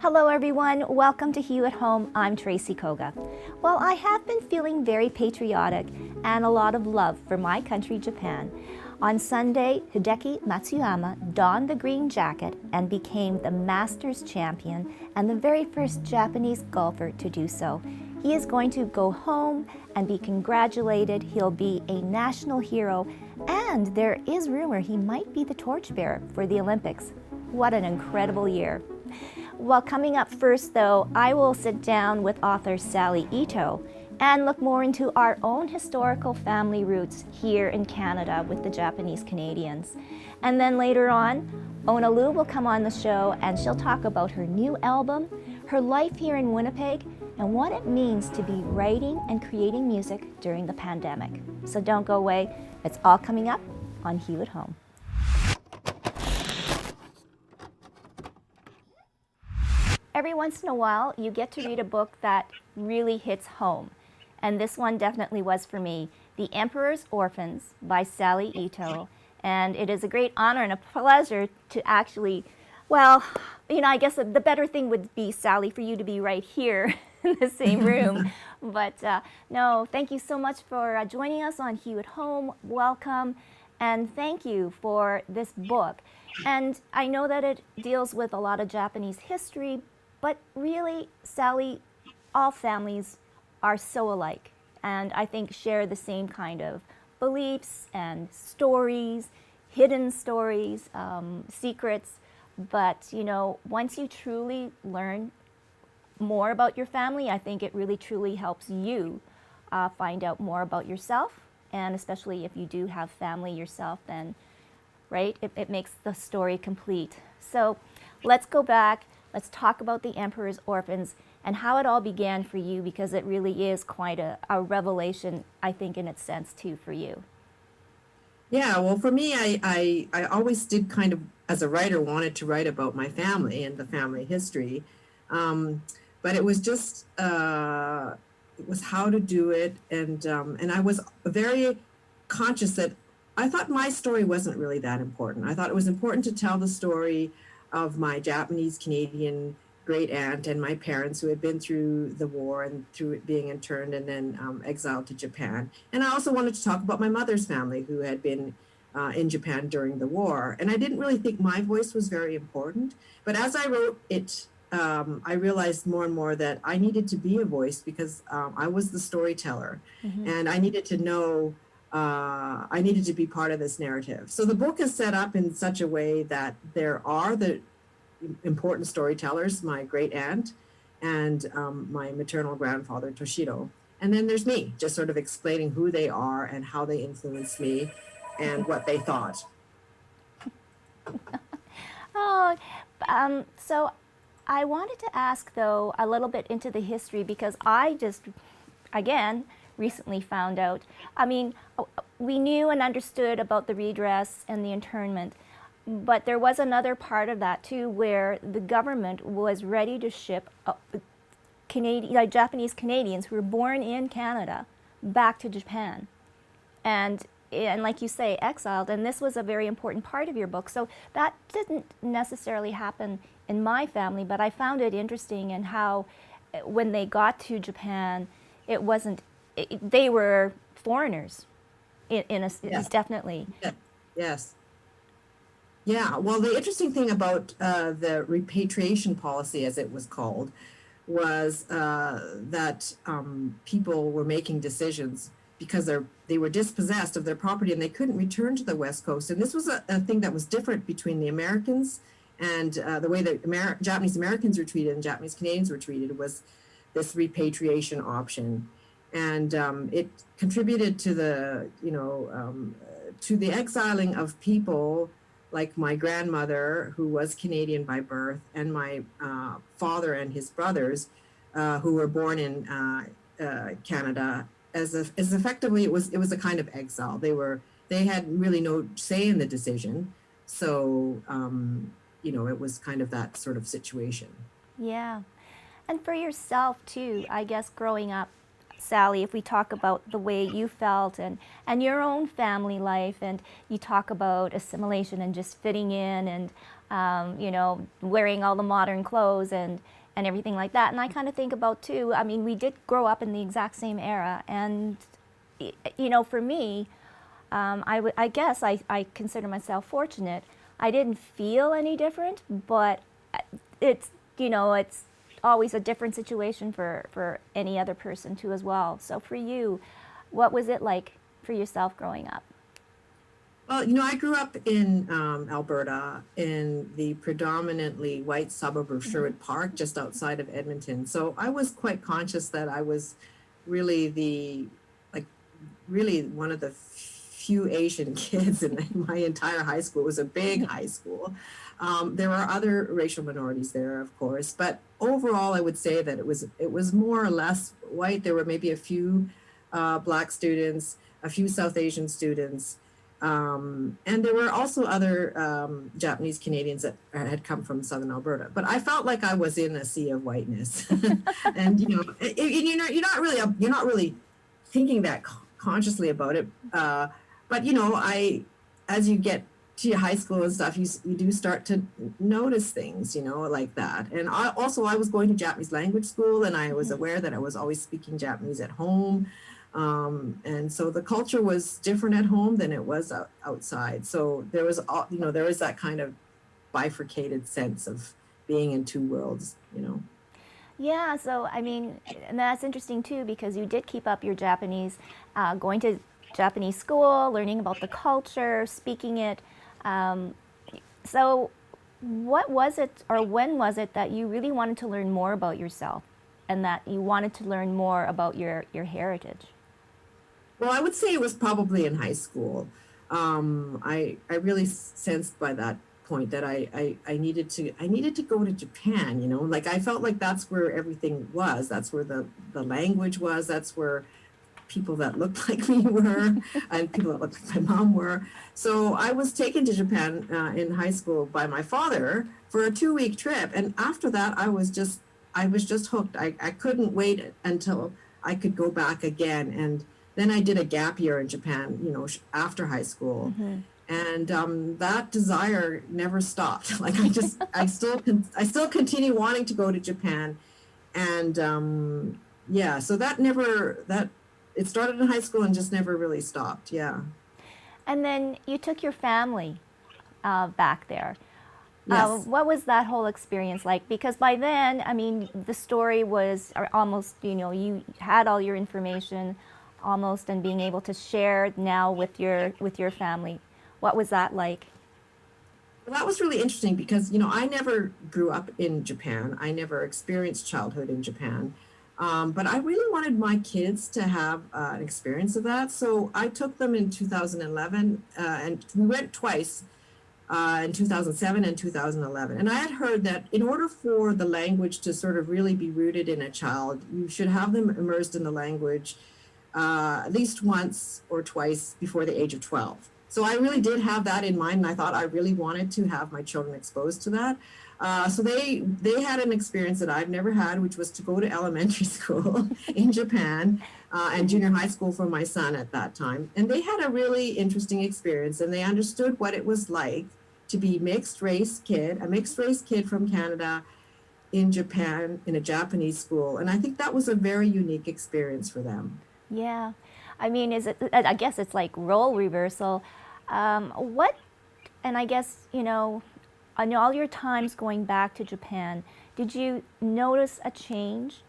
Hello everyone, welcome to Hue at Home. I'm Tracy Koga. Well, I have been feeling very patriotic and a lot of love for my country, Japan. On Sunday, Hideki Matsuyama donned the green jacket and became the Masters champion and the very first Japanese golfer to do so. He is going to go home and be congratulated. He'll be a national hero, and there is rumor he might be the torchbearer for the Olympics. What an incredible year. Well, coming up first, though, I will sit down with author Sally Ito and look more into our own historical family roots here in Canada with the Japanese Canadians. And then later on, Onna Lou will come on the show and she'll talk about her new album, her life here in Winnipeg, and what it means to be writing and creating music during the pandemic. So don't go away. It's all coming up on Hue at Home. Every once in a while, you get to read a book that really hits home. And this one definitely was for me, The Emperor's Orphans by Sally Ito. And it is a great honor and a pleasure to actually, well, I guess the better thing would be, Sally, for you to be right here in the same room. But no, thank you so much for joining us on Hue at Home. Welcome. And thank you for this book. And I know that it deals with a lot of Japanese history, but really, Sally, all families are so alike, and I think share the same kind of beliefs and stories, hidden stories, secrets. But, once you truly learn more about your family, I think it really truly helps you find out more about yourself, and especially if you do have family yourself, then, right, it makes the story complete. So let's go back. Let's talk about The Emperor's Orphans and how it all began for you, because it really is quite a revelation, I think, in its sense, too, for you. Yeah, well, for me, I always did kind of, as a writer, wanted to write about my family and the family history. But it was just, it was how to do it. And I was very conscious that I thought my story wasn't really that important. I thought it was important to tell the story of my Japanese Canadian great aunt and my parents who had been through the war and through it being interned and then exiled to Japan. And I also wanted to talk about my mother's family who had been in Japan during the war. And I didn't really think my voice was very important. But as I wrote it, I realized more and more that I needed to be a voice because I was the storyteller. Mm-hmm. And I needed to know I needed to be part of this narrative. So the book is set up in such a way that there are the important storytellers, my great aunt and my maternal grandfather, Toshiro. And then there's me, just sort of explaining who they are and how they influenced me and what they thought. So I wanted to ask, though, a little bit into the history, because I just, again, recently found out. I mean, we knew and understood about the redress and the internment, but there was another part of that too, where the government was ready to ship Japanese Canadians who were born in Canada back to Japan, and like you say, exiled. And this was a very important part of your book. So that didn't necessarily happen in my family, but I found it interesting in how, when they got to Japan, it wasn't. They were foreigners, Yes. definitely. Yes. Yeah. Well, the interesting thing about the repatriation policy, as it was called, was that people were making decisions because they were dispossessed of their property and they couldn't return to the West Coast. And this was a thing that was different between the Americans and the way that Japanese Americans were treated and Japanese Canadians were treated was this repatriation option. And it contributed to the exiling of people like my grandmother, who was Canadian by birth, and my father and his brothers, who were born in Canada. As effectively, it was a kind of exile. They had really no say in the decision, so it was kind of that sort of situation. Yeah, and for yourself too, I guess, growing up, Sally, if we talk about the way you felt and your own family life, and you talk about assimilation and just fitting in and, wearing all the modern clothes and everything like that. And I kind of think about too, I mean, we did grow up in the exact same era. And, for me, I guess I consider myself fortunate. I didn't feel any different, but it's, it's always a different situation for any other person too as well. So for you, what was it like for yourself growing up? Well, I grew up in Alberta in the predominantly white suburb of Sherwood Park, just outside of Edmonton. So I was quite conscious that I was really like, really one of the few Asian kids in my entire high school. It was a big high school. There are other racial minorities there, of course, but overall, I would say that it was more or less white. There were maybe a few Black students, a few South Asian students. And there were also other Japanese Canadians that had come from Southern Alberta, but I felt like I was in a sea of whiteness. And you're not really thinking that consciously about it. But as you get to high school and stuff, you do start to notice things, like that. And I was going to Japanese language school, and I was aware that I was always speaking Japanese at home. And so the culture was different at home than it was outside. So there was that kind of bifurcated sense of being in two worlds. Yeah, so I mean, and that's interesting too, because you did keep up your Japanese, going to Japanese school, learning about the culture, speaking it. So what was it, or when was it that you really wanted to learn more about yourself and that you wanted to learn more about your heritage? Well, I would say it was probably in high school. I really sensed by that point that I needed to go to Japan. Like I felt like that's where everything was. That's where the language was. That's where people that looked like me were, and people that looked like my mom were. So I was taken to Japan in high school by my father for a 2-week trip, and after that, I was just hooked. I couldn't wait until I could go back again. And then I did a gap year in Japan, after high school. And that desire never stopped. Like I still continue wanting to go to Japan. And so it started in high school and just never really stopped. Yeah. And then you took your family back there. Yes. What was that whole experience like? Because by then, I mean, the story was almost, you had all your information almost, and being able to share now with your family. What was that like? Well, that was really interesting because, I never grew up in Japan. I never experienced childhood in Japan. But I really wanted my kids to have an experience of that. So I took them in 2011, and we went twice, in 2007 and 2011. And I had heard that in order for the language to sort of really be rooted in a child, you should have them immersed in the language at least once or twice before the age of 12. So I really did have that in mind, and I thought I really wanted to have my children exposed to that. So they had an experience that I've never had, which was to go to elementary school in Japan and junior high school for my son at that time. And they had a really interesting experience, and they understood what it was like to be a mixed race kid from Canada in Japan in a Japanese school. And I think that was a very unique experience for them. Yeah. I mean, I guess it's like role reversal. What, and I guess, on all your times going back to Japan, did you notice a change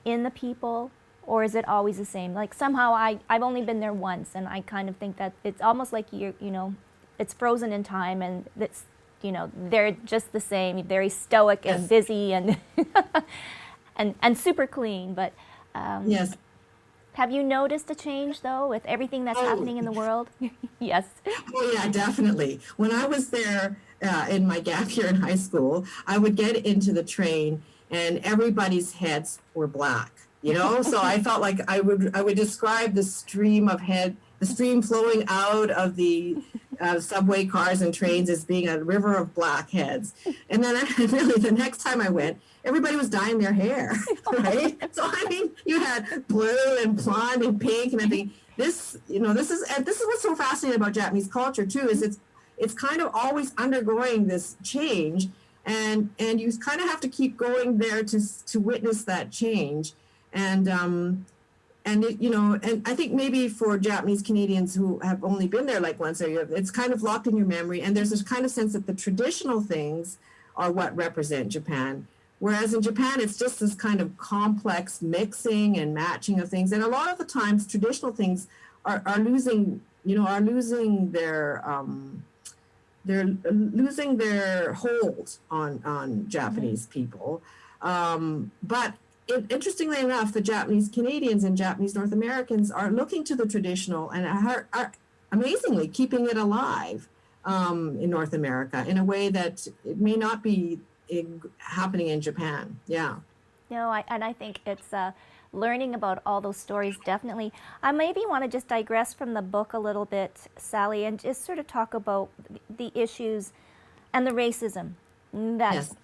in the people, or is it always the same? Like somehow I've only been there once, and I kind of think that it's almost like it's frozen in time, and it's, they're just the same, very stoic and Yes. busy and and super clean. But Yes. have you noticed a change though with everything that's happening in the world? Yes. Oh yeah, definitely. When I was there in my gap year in high school, I would get into the train and everybody's heads were black. So I felt like I would describe the stream flowing out of the subway cars and trains as being a river of blackheads. And then really the next time I went, everybody was dyeing their hair, right? So I mean, you had blue and blonde and pink, and I think this, this is what's so fascinating about Japanese culture too, is it's kind of always undergoing this change, and you kind of have to keep going there to witness that change, and and I think maybe for Japanese Canadians who have only been there like once a year, it's kind of locked in your memory, and there's this kind of sense that the traditional things are what represent Japan. Whereas in Japan, it's just this kind of complex mixing and matching of things, and a lot of the times, traditional things are losing, they're losing their hold on Japanese people. But interestingly enough, the Japanese Canadians and Japanese North Americans are looking to the traditional and are amazingly keeping it alive in North America in a way that it may not be happening in Japan. Yeah. No, I think it's learning about all those stories definitely. I maybe want to just digress from the book a little bit, Sally, and just sort of talk about the issues and the racism that Yes.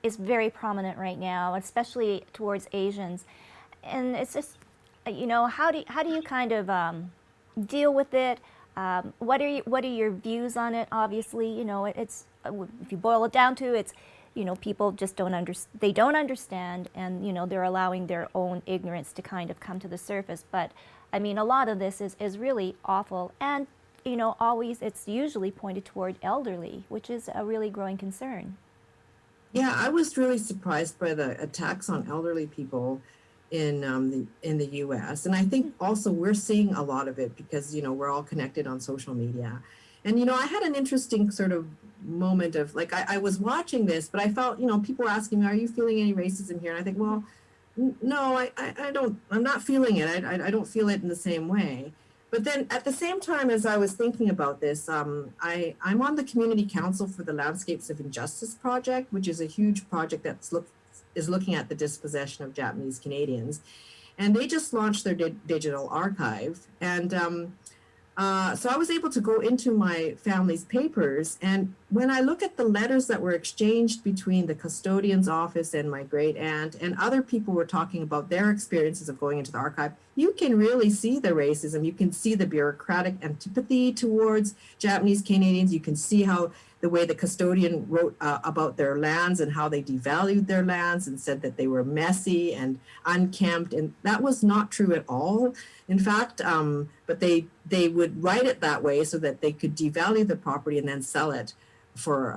is very prominent right now, especially towards Asians. And it's just, how do you kind of deal with it? What are your views on it? Obviously, it's if you boil it down to it's, people just they don't understand, and they're allowing their own ignorance to kind of come to the surface. But I mean, a lot of this is really awful, and always it's usually pointed toward elderly, which is a really growing concern. Yeah, I was really surprised by the attacks on elderly people in the U.S. And I think also we're seeing a lot of it because we're all connected on social media. And I had an interesting sort of moment of like I was watching this, but I felt people were asking me, "Are you feeling any racism here?" And I think, well, no, I don't. I'm not feeling it. I don't feel it in the same way. But then at the same time as I was thinking about this, I'm on the community council for the Landscapes of Injustice project, which is a huge project is looking at the dispossession of Japanese Canadians. And they just launched their digital archive. And so I was able to go into my family's papers. And when I look at the letters that were exchanged between the custodian's office and my great aunt, and other people were talking about their experiences of going into the archive, you can really see the racism. You can see the bureaucratic antipathy towards Japanese Canadians. You can see how the way the custodian wrote about their lands and how they devalued their lands and said that they were messy and unkempt. And that was not true at all. In fact, but they would write it that way so that they could devalue the property and then sell it for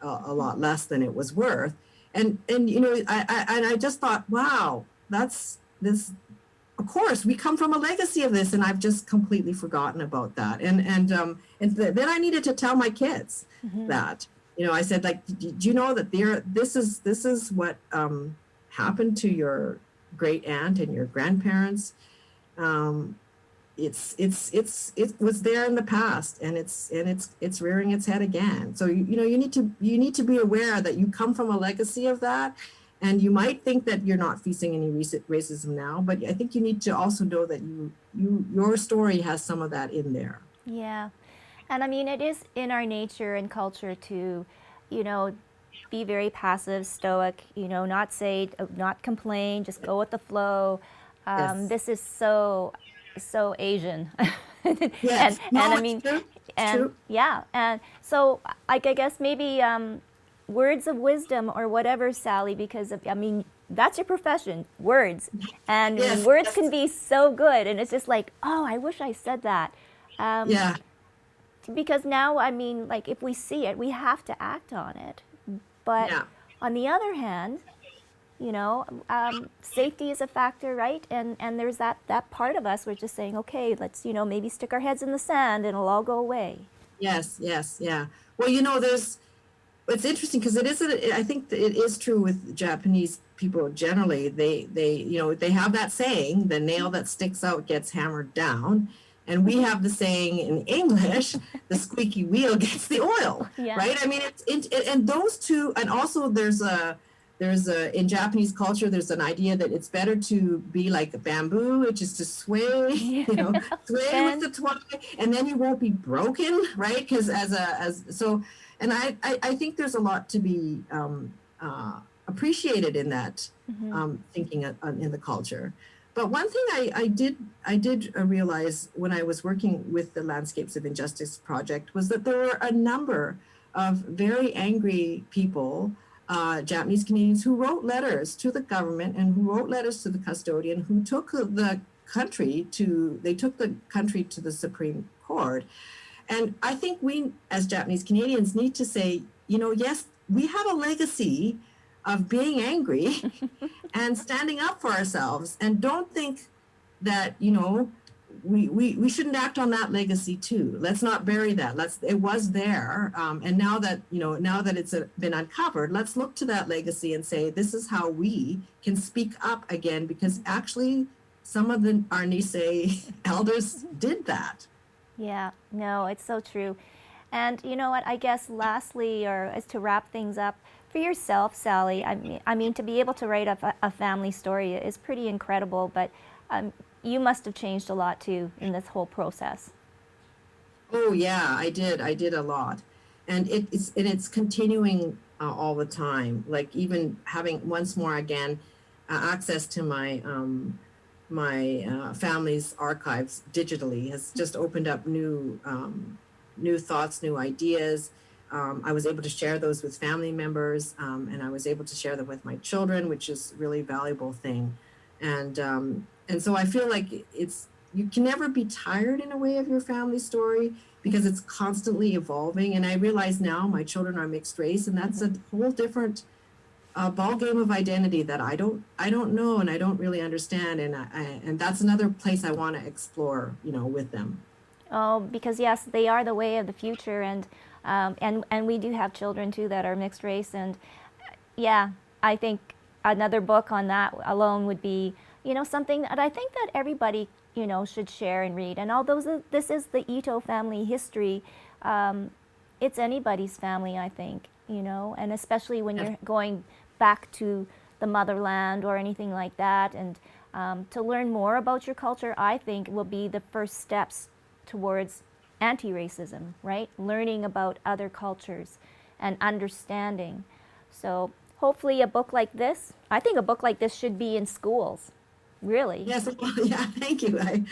a lot less than it was worth. And I just thought, wow, that's this. Of course, we come from a legacy of this, and I've just completely forgotten about that. And then I needed to tell my kids that. I said, like, do you know that this is what happened to your great aunt and your grandparents? It was there in the past, and it's rearing its head again. So you need to be aware that you come from a legacy of that. And you might think that you're not facing any racism now, but I think you need to also know that your story has some of that in there. Yeah. And I mean, it is in our nature and culture to, be very passive, stoic, not complain, just go with the flow. Yes. This is so Asian. Yes. And No, I it's mean, true. It's and true. yeah. And so I guess maybe words of wisdom or whatever, Sally, because that's your profession, words. And Yes. words Yes. can be so good. And it's just like, oh, I wish I said that. Yeah. Because now, like if we see it, we have to act on it. But Yeah. on the other hand, safety is a factor, right? And there's that part of us, we're just saying, okay, let's, maybe stick our heads in the sand and it'll all go away. Yes. Yes. Yeah. Well, it's interesting because I think that it is true with Japanese people generally. They have that saying, the nail that sticks out gets hammered down. And we have the saying in English, the squeaky wheel gets the oil, Yeah. right? I mean, and those two, and also there's in Japanese culture, there's an idea that it's better to be like a bamboo, which is to sway, Yeah. sway with the twine, and then you won't be broken, right? Because and I think there's a lot to be appreciated in that thinking in the culture. But one thing I did realize when I was working with the Landscapes of Injustice project was that there were a number of very angry people, Japanese Canadians, who wrote letters to the government and who wrote letters to the custodian, who took the country to the Supreme Court. And I think we, as Japanese Canadians, need to say, yes, we have a legacy of being angry and standing up for ourselves, and don't think that, we shouldn't act on that legacy too. Let's not bury that. It was there. And now that it's been uncovered, let's look to that legacy and say, this is how we can speak up again, because actually some of our Nisei elders did that. Yeah, no, it's so true. And you know what, I guess lastly, or as to wrap things up, for yourself, Sally, I mean, to be able to write a family story is pretty incredible, but you must have changed a lot too in this whole process. Oh yeah, I did a lot. And it's continuing all the time. Like even having once more again access to my family's archives digitally has just opened up new thoughts, new ideas. I was able to share those with family members, and I was able to share them with my children, which is a really valuable thing. And so I feel like you can never be tired in a way of your family story, because it's constantly evolving. And I realize now my children are mixed race, and that's a whole different ball game of identity that I don't know and I don't really understand, and that's another place I want to explore, with them. Oh, because yes, they are the way of the future, and we do have children too that are mixed race, and yeah, I think another book on that alone would be, something that I think that everybody, should share and read. And although this is the Ito family history, it's anybody's family, I think, and especially when you're going back to the motherland or anything like that, and to learn more about your culture, I think will be the first steps towards anti-racism, right? Learning about other cultures and understanding. So hopefully a book like this, I think a book like this should be in schools, really. Yes, well, yeah, thank you. I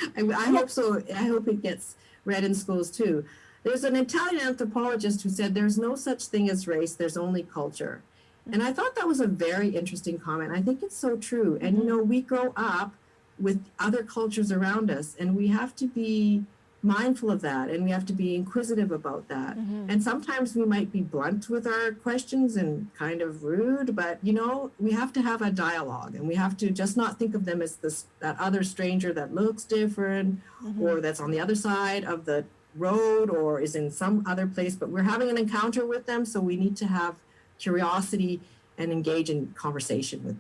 hope so. I hope it gets read in schools too. There's an Italian anthropologist who said there's no such thing as race, there's only culture. And I thought that was a very interesting comment. I think it's so true. And we grow up with other cultures around us, and we have to be mindful of that, and we have to be inquisitive about that. And sometimes we might be blunt with our questions and kind of rude, but we have to have a dialogue, and we have to just not think of them as that other stranger that looks different or that's on the other side of the road or is in some other place, but we're having an encounter with them, so we need to have curiosity and engage in conversation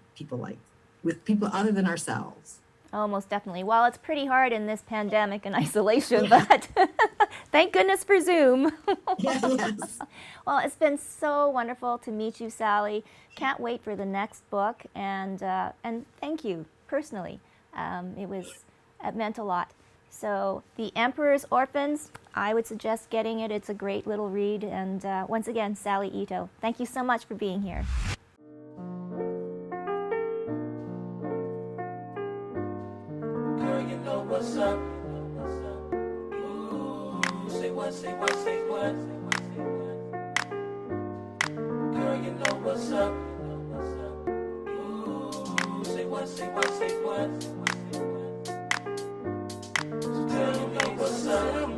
with people other than ourselves. Oh, most definitely. Well, it's pretty hard in this pandemic and isolation, but thank goodness for Zoom. Yes. Well, it's been so wonderful to meet you, Sally. Can't wait for the next book, and thank you personally. It meant a lot. So, The Emperor's Orphans, I would suggest getting it. It's a great little read. And once again, Sally Ito, thank you so much for being here. Girl, you know what's up. Ooh, say what, say what, say what. Girl, you know what's up. Ooh, say what, say what, say what. Tell me what's up.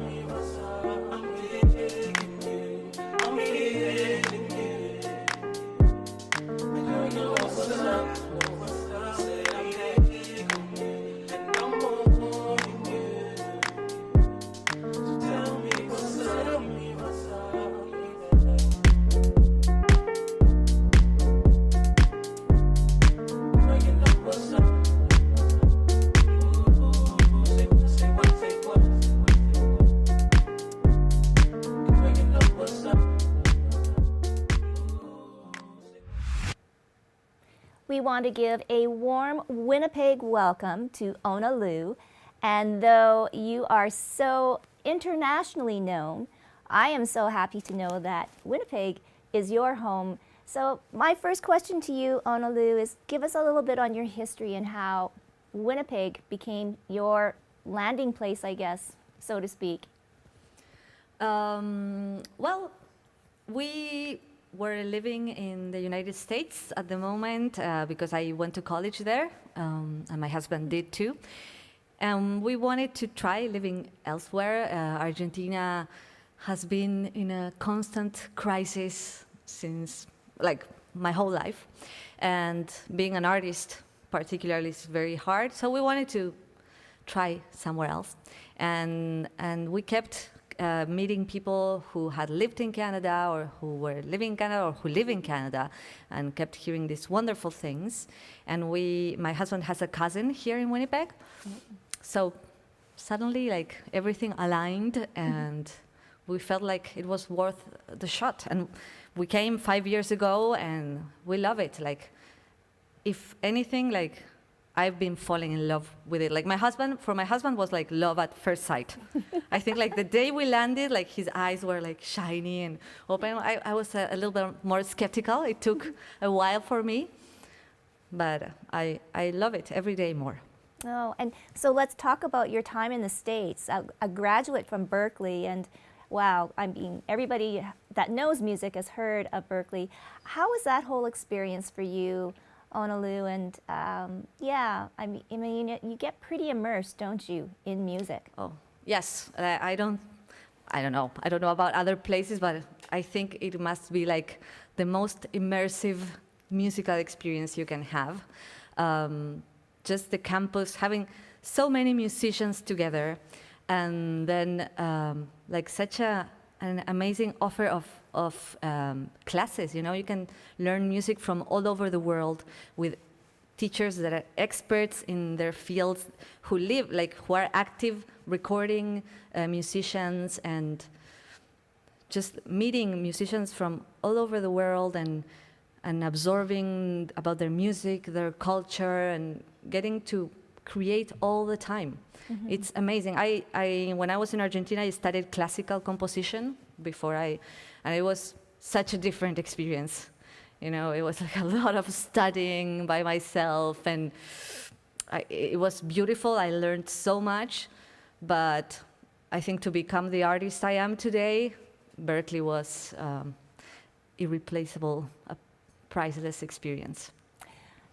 I'm digging you. I'm feeling you. Girl, you know what's up. Say I'm digging you, and I'm wanting you. Tell me what's up. Tell me what's up. Girl, you know what's up. we want to give a warm Winnipeg welcome to Onna Lou. And though you are so internationally known, I am so happy to know that Winnipeg is your home. So my first question to you, Onna Lou, is give us a little bit on your history and how Winnipeg became your landing place, I guess, so to speak. Well, we were living in the United States at the moment because I went to college there, and my husband did too. And we wanted to try living elsewhere. Argentina has been in a constant crisis since like my whole life. And being an artist particularly is very hard. So we wanted to try somewhere else. And we kept meeting people who had lived in Canada or who were living in Canada or who live in Canada, and kept hearing these wonderful things. And my husband has a cousin here in Winnipeg. So suddenly like everything aligned, and we felt like it was worth the shot. And we came 5 years ago and we love it. Like, if anything, like, I've been falling in love with it. Like for my husband was like love at first sight. I think like the day we landed, like his eyes were like shiny and open. I was a little bit more skeptical. It took a while for me, but I love it every day more. Oh, and so let's talk about your time in the States. A graduate from Berkeley, and wow, I mean, everybody that knows music has heard of Berkeley. How was that whole experience for you, Onna Lou? And yeah, I mean, you get pretty immersed, don't you, in music? Oh, yes. I don't know. I don't know about other places, but I think it must be like the most immersive musical experience you can have. Just the campus, having so many musicians together, and then like such an amazing offer of classes. You know, you can learn music from all over the world with teachers that are experts in their fields, who are active recording musicians, and just meeting musicians from all over the world and absorbing about their music, their culture, and getting to create all the time. Mm-hmm. It's amazing. When I was in Argentina, I studied classical composition and it was such a different experience. You know, it was like a lot of studying by myself, and it was beautiful. I learned so much, but I think to become the artist I am today, Berkeley was irreplaceable, a priceless experience.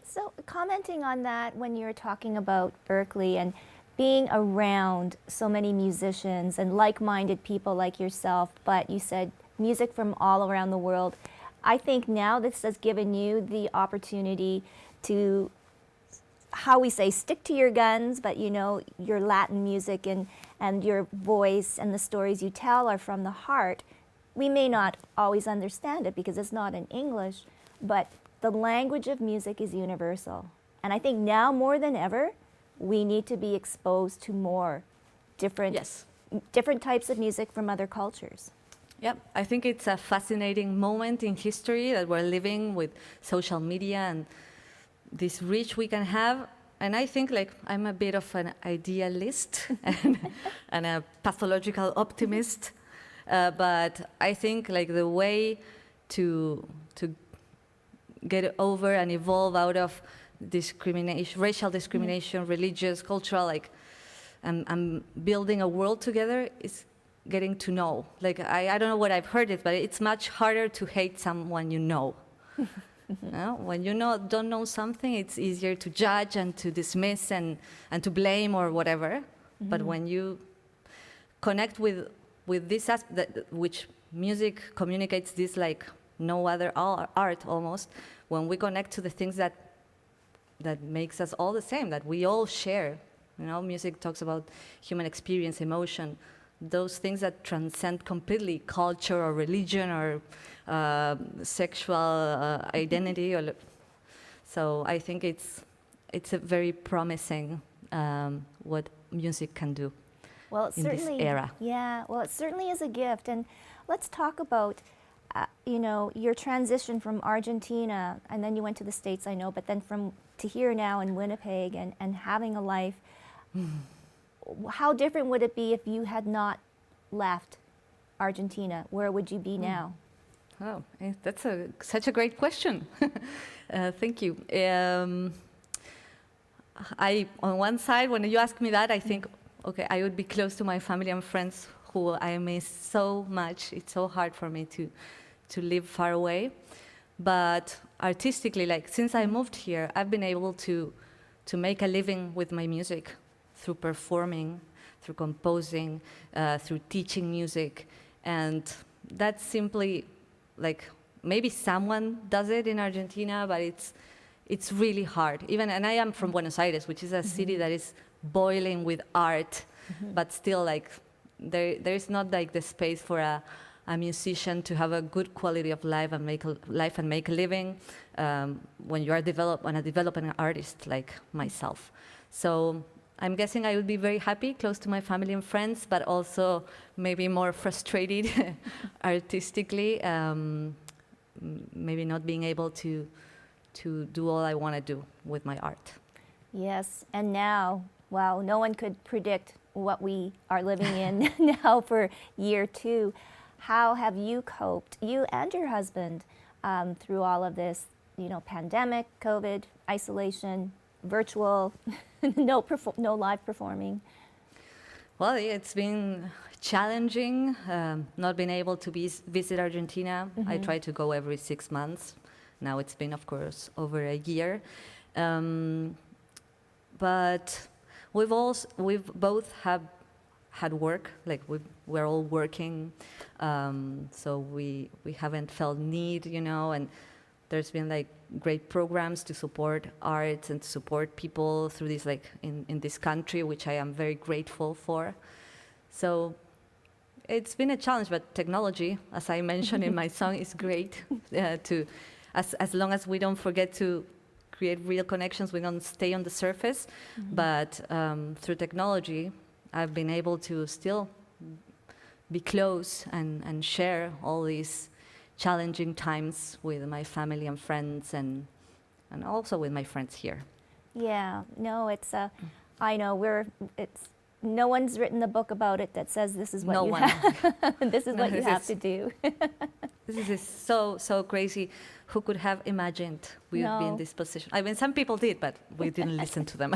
So commenting on that, when you're talking about Berkeley and being around so many musicians and like-minded people like yourself, but you said music from all around the world, I think now this has given you the opportunity to, how we say, stick to your guns, but you know, your Latin music and your voice and the stories you tell are from the heart. We may not always understand it because it's not in English, but the language of music is universal. And I think now more than ever, we need to be exposed to more different types of music from other cultures. Yep, I think it's a fascinating moment in history that we're living with social media and this reach we can have. And I think like I'm a bit of an idealist and a pathological optimist, but I think like the way to get over and evolve out of discrimination, racial discrimination, religious, cultural, like, and building a world together is getting to know. Like, I don't know what I've heard it, but it's much harder to hate someone you know. When you don't know something, it's easier to judge and to dismiss and to blame or whatever. Mm-hmm. But when you connect with this aspect, which music communicates this like no other art almost, when we connect to the things that makes us all the same, that we all share. You know, music talks about human experience, emotion, those things that transcend completely culture or religion or sexual identity. So I think it's a very promising what music can do in this era. Yeah, well, it certainly is a gift. And let's talk about you know, your transition from Argentina, and then you went to the States, I know, but then to here now in Winnipeg and having a life, how different would it be if you had not left Argentina? Where would you be now? Oh, that's such a great question. Thank you. On one side, when you ask me that, I think, okay, I would be close to my family and friends who I miss so much. It's so hard for me to live far away. But artistically, like since I moved here, I've been able to make a living with my music through performing, through composing, through teaching music. And that's simply like, maybe someone does it in Argentina, but it's really hard. And I am from Buenos Aires, which is a city that is boiling with art, but still like there is not like the space for a musician to have a good quality of life and make a living when you are developing an artist like myself. So I'm guessing I would be very happy, close to my family and friends, but also maybe more frustrated artistically, maybe not being able to do all I want to do with my art. Yes, and now, wow, no one could predict what we are living in now for year 2. How have you coped, you and your husband, through all of this, you know, pandemic, COVID, isolation, virtual, no live performing? Well, it's been challenging, not being able to visit Argentina. I try to go every 6 months. Now it's been, of course, over a year. But we've both had work, like we're all working, so we haven't felt need, you know, and there's been like great programs to support arts and to support people through this, like in this country, which I am very grateful for. So it's been a challenge, but technology, as I mentioned in my song, is great as long as we don't forget to create real connections, we don't stay on the surface. But through technology, I've been able to still be close and share all these challenging times with my family and friends, and also with my friends here. Yeah, no, it's I know no one's written the book about it that says this is what No you one. have. This is No, what you this have is- to do. This is so crazy. Who could have imagined we would be in No. this position? I mean, some people did, but we didn't listen to them.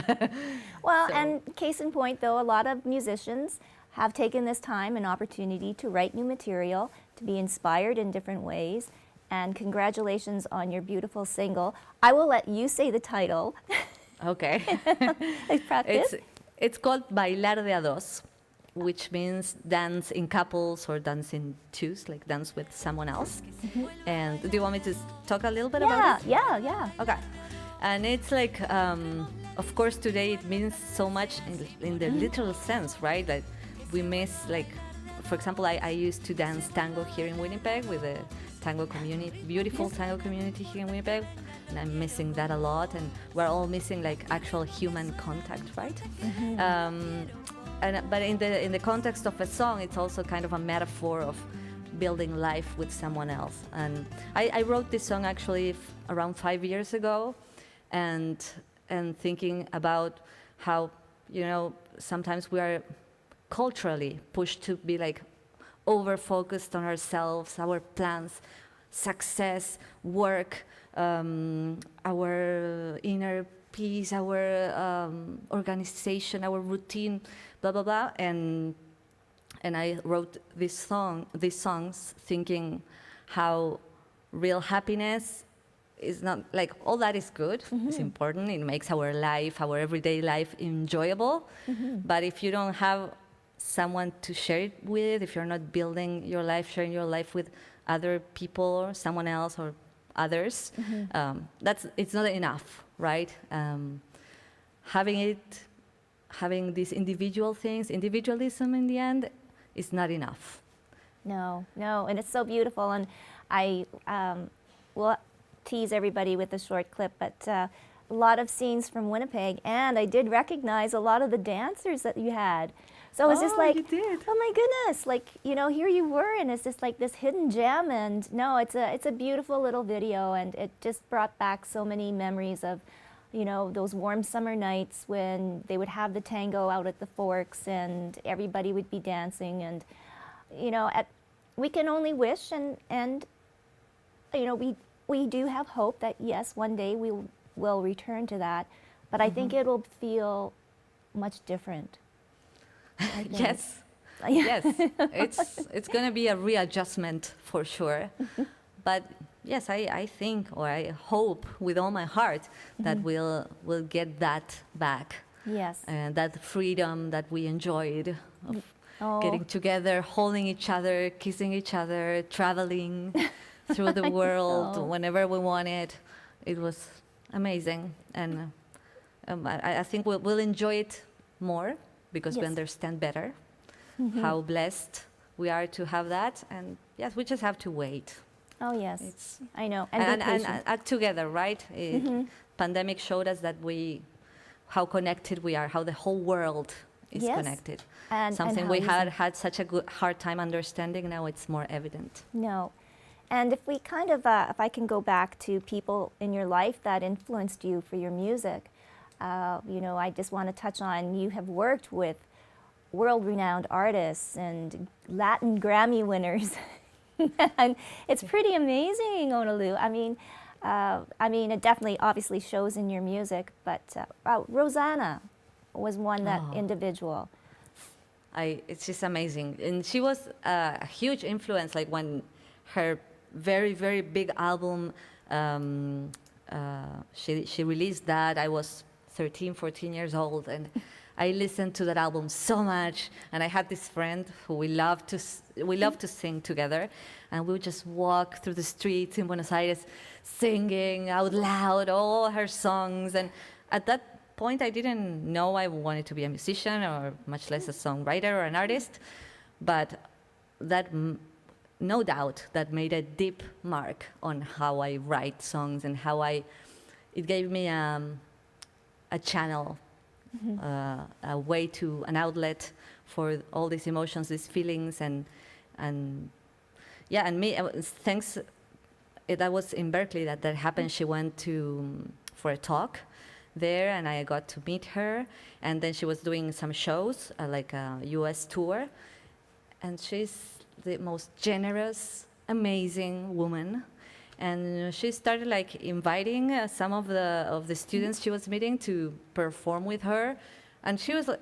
Well, So- and case in point, though, a lot of musicians have taken this time and opportunity to write new material, to be inspired in different ways. And congratulations on your beautiful single. I will let you say the title. Okay. Like practice. It's called Bailar de a dos, which means dance in couples or dance in twos, like dance with someone else. And do you want me to talk a little bit about it? Yeah. Okay. And it's like, of course, today it means so much in the literal sense, right? That we miss, like, for example, I used to dance tango here in Winnipeg with the tango community, beautiful tango community here in Winnipeg. And I'm missing that a lot. And we're all missing, like, actual human contact, right? But in the context of a song, it's also kind of a metaphor of building life with someone else. And I wrote this song actually around 5 years ago, and thinking about how, you know, sometimes we are culturally pushed to be like over-focused on ourselves, our plans, success, work, our inner peace, our organization, our routine, blah blah blah. And I wrote these songs thinking how real happiness is not, like, all that is good, it's important, it makes our life, our everyday life enjoyable. But if you don't have someone to share it with, if you're not building your life, sharing your life with other people or someone else or others, it's not enough, right? Having these individual things, individualism in the end, is not enough. No, and it's so beautiful. And I will tease everybody with a short clip, but a lot of scenes from Winnipeg, and I did recognize a lot of the dancers that you had. So it's just Oh, like, you did. oh my goodness, like, you know, here you were, and it's just like this hidden gem. And no, it's a beautiful little video, and it just brought back so many memories of, you know, those warm summer nights when they would have the tango out at the Forks, and everybody would be dancing. And you know, we can only wish, and you know, we do have hope that yes, one day we will return to that, but I think it'll feel much different. I think. Yes. Yes, it's going to be a readjustment for sure. But yes, I think, or I hope with all my heart that we'll get that back. Yes. And that freedom that we enjoyed of Oh. getting together, holding each other, kissing each other, traveling through the world know. whenever we wanted. It was amazing. And I think we'll enjoy it more because we Yes. understand better how blessed we are to have that. And yes, we just have to wait. Oh yes, It's, I know, and be patient. act together, right? Pandemic showed us that how connected we are, how the whole world is Yes. connected. And Something how we easy. had such a hard time understanding. Now it's more evident. No. And if we kind of, if I can go back to people in your life that influenced you for your music, you know, I just want to touch on, you have worked with world-renowned artists and Latin Grammy winners. And it's pretty amazing, Onna Lou. I mean, it definitely obviously shows in your music, but Rosanna was one, that Oh. individual. It's just amazing. And she was a huge influence, like when her very, very big album, she released that. I was 13, 14 years old, and I listened to that album so much. And I had this friend who we loved to sing together, and we would just walk through the streets in Buenos Aires, singing out loud all her songs. And at that point, I didn't know I wanted to be a musician, or much less a songwriter or an artist, but that no doubt that made a deep mark on how I write songs and how it gave me a channel, a way to, an outlet for all these emotions, these feelings, and yeah, and me, thanks, that was in Berkeley that happened. She went for a talk there, and I got to meet her, and then she was doing some shows, like a US tour, and she's the most generous, amazing woman. And she started like inviting some of the students she was meeting to perform with her, and she was like,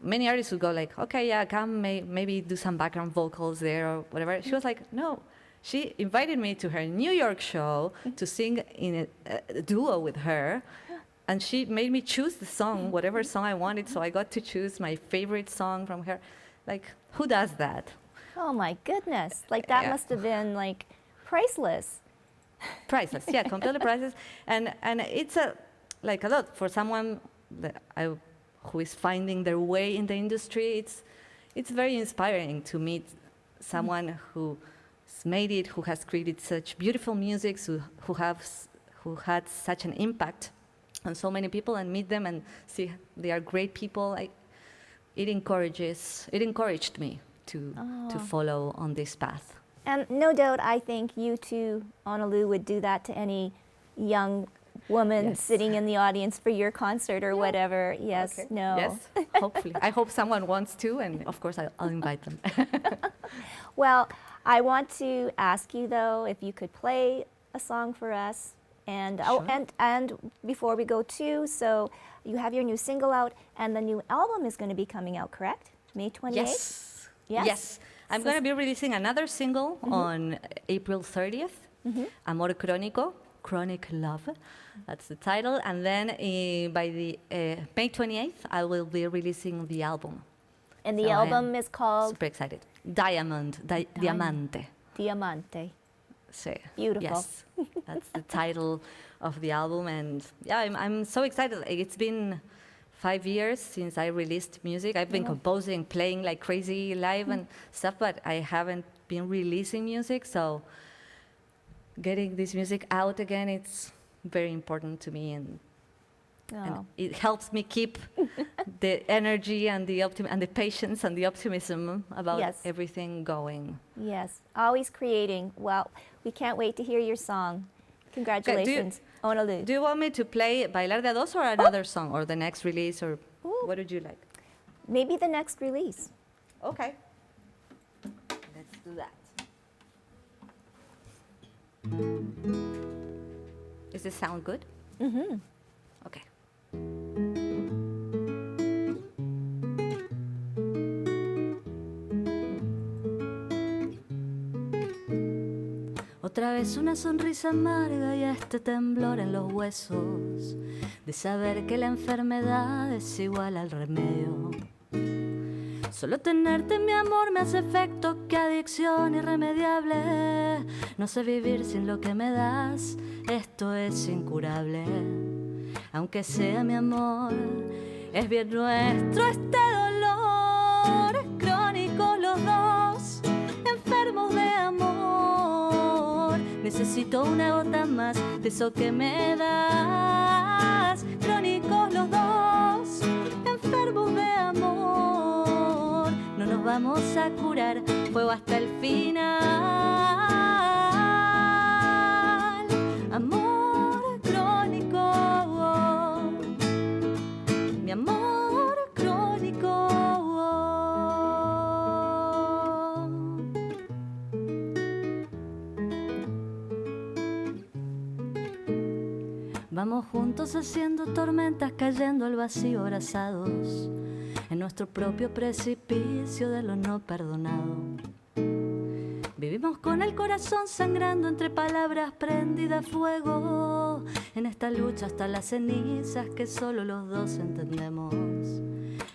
many artists would go like, okay, yeah, come, maybe do some background vocals there or whatever. She was like, no. She invited me to her New York show to sing in a duo with her, and she made me choose the song, whatever song I wanted. So I got to choose my favorite song from her. Like, who does that? Oh my goodness! Like that Yeah. must have been like priceless. Priceless, yeah, completely priceless. And it's a lot for someone who is finding their way in the industry. It's very inspiring to meet someone who's made it, who has created such beautiful music, who had such an impact on so many people, and meet them and see they are great people. It encouraged me to follow on this path. And no doubt, I think you too, Onna Lou, would do that to any young woman Yes. sitting in the audience for your concert or whatever. Yes, Okay. no. Yes, hopefully. I hope someone wants to, and of course I'll invite them. Well, I want to ask you though if you could play a song for us. And Sure. and before we go too, so you have your new single out, and the new album is going to be coming out, correct? May 28th? Yes. Yes? Yes. I'm going to be releasing another single on April 30th, Amor Crónico, Chronic Love. That's the title. And then by the May 28th, I will be releasing the album. And the So I am album is called Super excited. Diamante. Diamante. So, Beautiful. Yes, that's the title of the album. And yeah, I'm so excited. Like, it's been 5 years since I released music. I've been composing, playing like crazy live and stuff, but I haven't been releasing music. So getting this music out again, it's very important to me, and And Oh. it helps me keep the energy and the and the patience and the optimism about Yes. everything going. Yes, always creating. Well, we can't wait to hear your song. Congratulations, Onna Lou. Do you want me to play Bailar de a Dos or another song or the next release or Ooh. what would you like? Maybe the next release. Okay. Let's do that. Does this sound good? Mm-hmm. Okay. Otra vez una sonrisa amarga y este temblor en los huesos de saber que la enfermedad es igual al remedio. Solo tenerte, mi amor, me hace efecto que adicción irremediable. No sé vivir sin lo que me das, esto es incurable. Aunque sea mi amor, es bien nuestro este dolor. Es crónico los dos, enfermos de amor. Necesito una gota más de eso que me das. Crónicos los dos, enfermos de amor. No nos vamos a curar, fuego hasta el final. Amor crónico, mi amor crónico. Vamos juntos haciendo tormentas, cayendo al vacío, abrazados en nuestro propio precipicio de lo no perdonado. Vivimos con el corazón sangrando entre palabras prendidas a fuego, en esta lucha hasta las cenizas que solo los dos entendemos.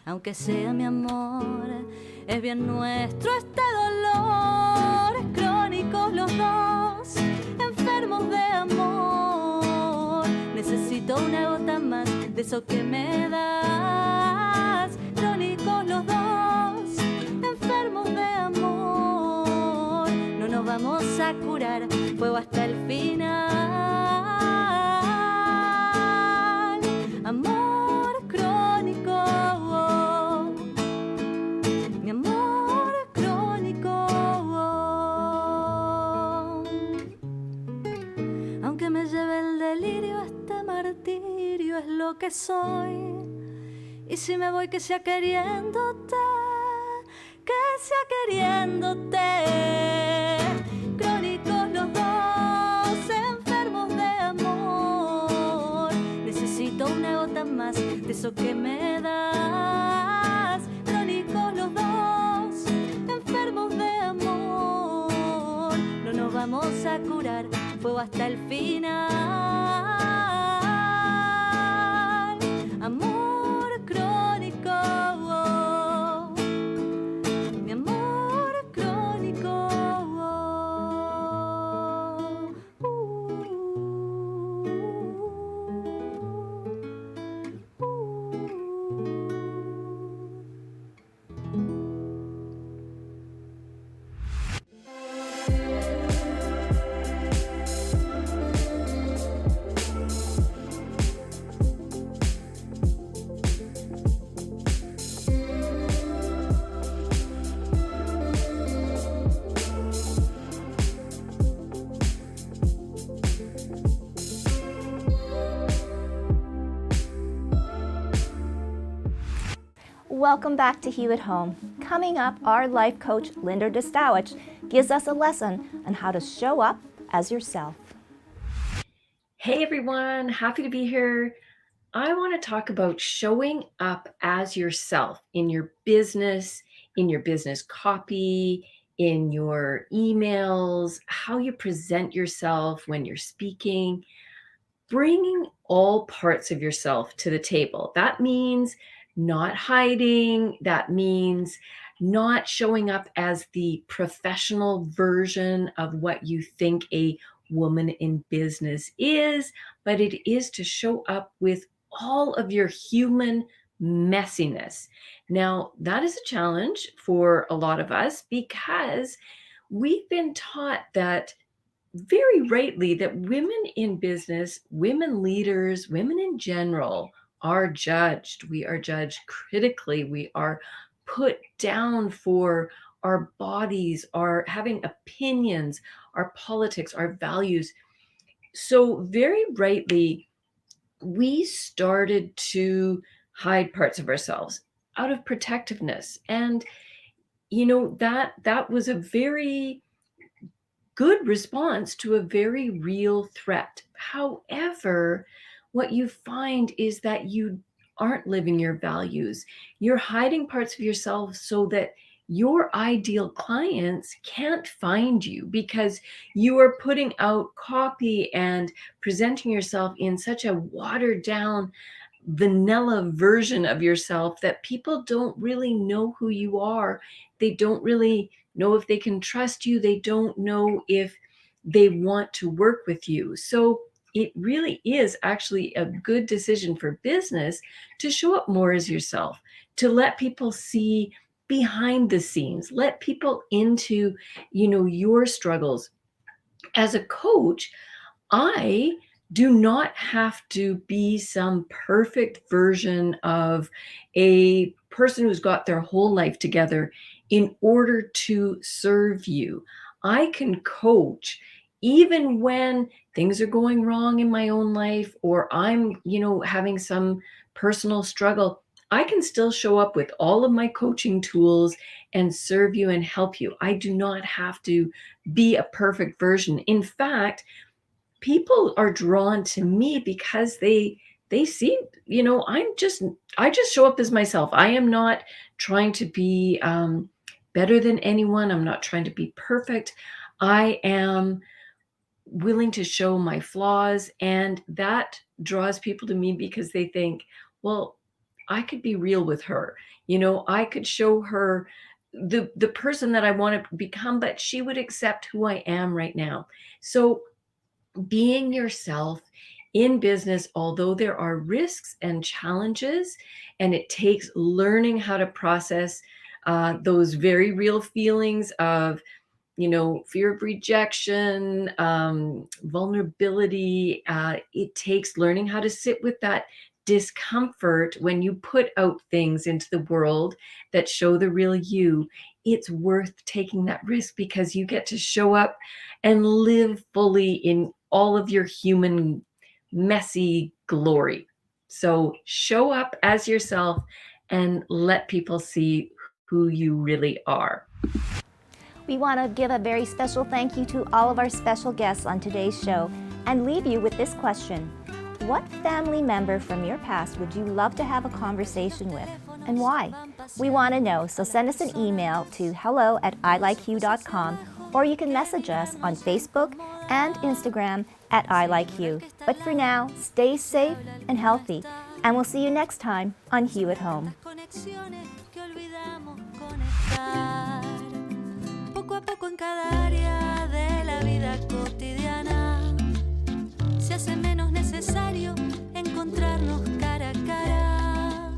Aunque sea mi amor, es bien nuestro este dolor. Es crónicos los dos, enfermos de amor. Necesito una gota más de eso que me das. Crónicos los dos, enfermos de amor. No nos vamos a curar, fuego hasta el final. Amor crónico, mi amor crónico. Aunque me lleve el delirio, este martirio es lo que soy. Y si me voy, que sea queriéndote, que sea queriéndote. Crónicos los dos, enfermos de amor. Necesito una gota más de eso que me das. Crónicos los dos, enfermos de amor. No nos vamos a curar, fuego hasta el final. Amor crónico, mi amor crónico. Welcome back to Hue at Home. Coming up, our life coach, Linda Destowich, gives us a lesson on how to show up as yourself. Hey everyone, happy to be here. I want to talk about showing up as yourself in your business copy, in your emails, how you present yourself when you're speaking, bringing all parts of yourself to the table. That means not hiding, that means not showing up as the professional version of what you think a woman in business is, but it is to show up with all of your human messiness. Now, that is a challenge for a lot of us because we've been taught that very rightly that women in business, women leaders, women in general are judged. We are judged critically. We are put down for our bodies, our having opinions, our politics, our values. So, very rightly, we started to hide parts of ourselves out of protectiveness. And, that was a very good response to a very real threat. However, what you find is that you aren't living your values. You're hiding parts of yourself so that your ideal clients can't find you because you are putting out copy and presenting yourself in such a watered down vanilla version of yourself that people don't really know who you are. They don't really know if they can trust you. They don't know if they want to work with you. So it really is actually a good decision for business to show up more as yourself, to let people see behind the scenes, let people into, your struggles. As a coach, I do not have to be some perfect version of a person who's got their whole life together in order to serve you. I can coach even when things are going wrong in my own life or I'm, having some personal struggle. I can still show up with all of my coaching tools and serve you and help you. I do not have to be a perfect version. In fact, people are drawn to me because they see, I just show up as myself. I am not trying to be better than anyone. I'm not trying to be perfect. I am willing to show my flaws, and that draws people to me because they think, well, I could be real with her. I could show her the person that I want to become, but she would accept who I am right now. So being yourself in business, although there are risks and challenges, and it takes learning how to process those very real feelings of, fear of rejection, vulnerability. It takes learning how to sit with that discomfort when you put out things into the world that show the real you. It's worth taking that risk because you get to show up and live fully in all of your human, messy glory. So show up as yourself and let people see who you really are. We want to give a very special thank you to all of our special guests on today's show and leave you with this question. What family member from your past would you love to have a conversation with, and why? We want to know, so send us an email to hello@ilikehue.com, or you can message us on Facebook and Instagram at iLikeHue. But for now, stay safe and healthy, and we'll see you next time on Hue at Home. Poco a poco en cada área de la vida cotidiana se hace menos necesario encontrarnos cara a cara.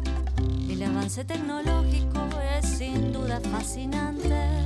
El avance tecnológico es sin duda fascinante.